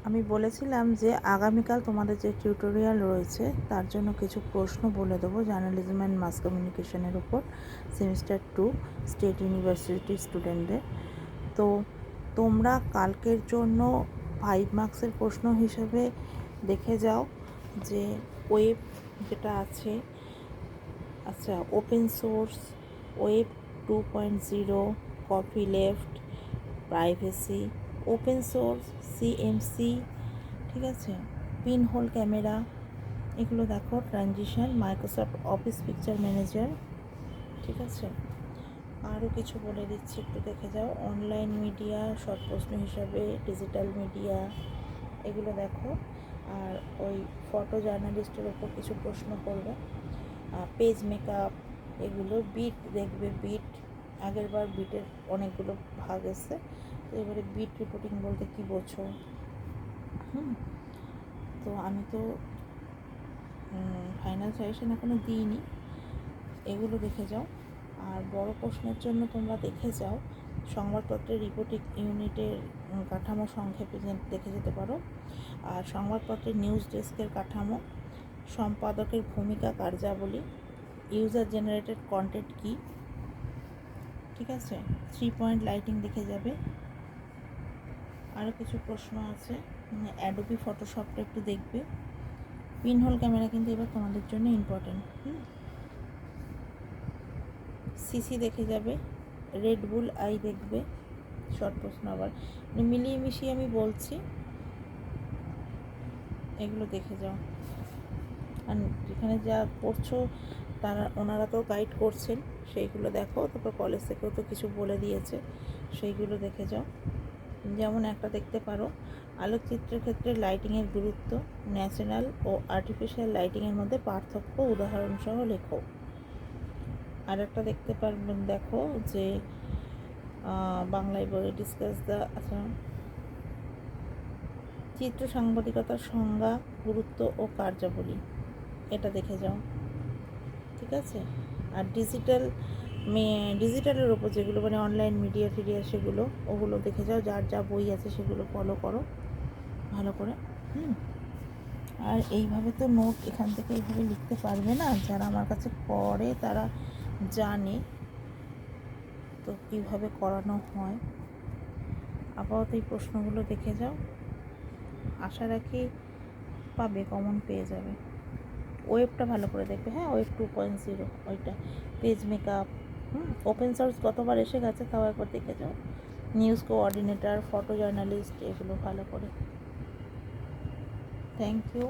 আমি বলেছিলাম যে আগামীকাল তোমাদের যে টিউটোরিয়াল রয়েছে তার জন্য কিছু প্রশ্ন বলে দেবো জার্নালিজম অ্যান্ড মাস কমিউনিকেশনের উপর সেমিস্টার 2 স্টেট ইউনিভার্সিটির স্টুডেন্টদের। তো তোমরা কালকের জন্য 5 মার্কসের প্রশ্ন হিসেবে দেখে যাও যে ওয়েব যেটা আছে, আচ্ছা, open source, web 2.0, copy left, privacy, open source, CMC, ঠিক আছে, পিন হোল ক্যামেরা, এগুলো দেখো, transition, Microsoft office picture manager, ঠিক আছে। আরও কিছু বলে দিচ্ছি, একটু দেখে যাও। অনলাইন মিডিয়া শর্ট প্রশ্ন হিসাবে ডিজিটাল মিডিয়া, এগুলো দেখো। আর ওই ফটো জার্নালিস্টের ওপর কিছু প্রশ্ন করবে, পেজ মেকআপ, এগুলো বিট দেখবে। বিট আগের বার বিটের অনেকগুলো ভাগ এসছে, তো এবারে বিট রিপোর্টিং বলতে কী বোঝো। তো আমি তো ফাইনাল সাজেশন এখনও দিইনি, এগুলো দেখে যাও। আর বড় প্রশ্নের জন্য তোমরা দেখে যাও সংবাদপত্রের রিপোর্টিং ইউনিটের কাঠামো সংক্ষেপে দেখে যেতে পারো। আর সংবাদপত্রের নিউজ ডেস্কের কাঠামো, সম্পাদকের ভূমিকা, কার্যাবলী, ইউজার জেনারেটেড কন্টেন্ট কী, ঠিক আছে। 3 পয়েন্ট লাইটিং দেখে যাবে। আরও কিছু প্রশ্ন আছে, অ্যাডোবি ফটোশপটা একটু দেখবে। পিন হোল ক্যামেরা কিন্তু এবার তোমাদের জন্য ইম্পর্টেন্ট। সিসি দেখে যাবে। রেড বুল আই দেখবে, শর্ট প্রশ্ন আবার মিলিয়ে মিশিয়ে আমি বলছি, এগুলো দেখে যাও। আর যেখানে যা পড়ছো ওনারা তো গাইড করছেন, সেইগুলো দেখো। তারপর কলেজ থেকেও তো কিছু বলে দিয়েছে, সেইগুলো দেখে যাও। যেমন একটা দেখতে পারো, আলোকচিত্রের ক্ষেত্রে লাইটিংয়ের গুরুত্ব, ন্যাচারাল ও আর্টিফিশিয়াল লাইটিংয়ের মধ্যে পার্থক্য উদাহরণসহ লেখো। আর একটা দেখতে পারবেন, দেখো যে বাংলায় বলে ডিসকাস দ্য, আচ্ছা, চিত্র সাংবাদিকতার সংজ্ঞা, গুরুত্ব ও কার্যাবলী, এটা দেখে যাও, ঠিক আছে। আর ডিজিটালের ওপর যেগুলো মানে অনলাইন মিডিয়া ফিডিয়া, সেগুলো ওগুলো দেখে যাও। যার যা বই আছে সেগুলো ফলো করো ভালো করে। আর এইভাবে তো নোট এখান থেকে এইভাবে লিখতে পারবে না, যারা আমার কাছে পড়ে তারা জানে তো কীভাবে করানো হয়। আপাতত এই প্রশ্নগুলো দেখে যাও, আশা রাখি পাবে, কমন পেয়ে যাবে। ওয়েবটা ভালো করে দেখবে, হ্যাঁ, ওয়েব 2.0, ওইটা, পেজ মেকআপ, ওপেন সোর্স কতবার এসে গেছে তাও একবার দেখে যাও। নিউজ কোঅর্ডিনেটর, ফটো জার্নালিস্ট, এগুলো ভালো করে। Thank you.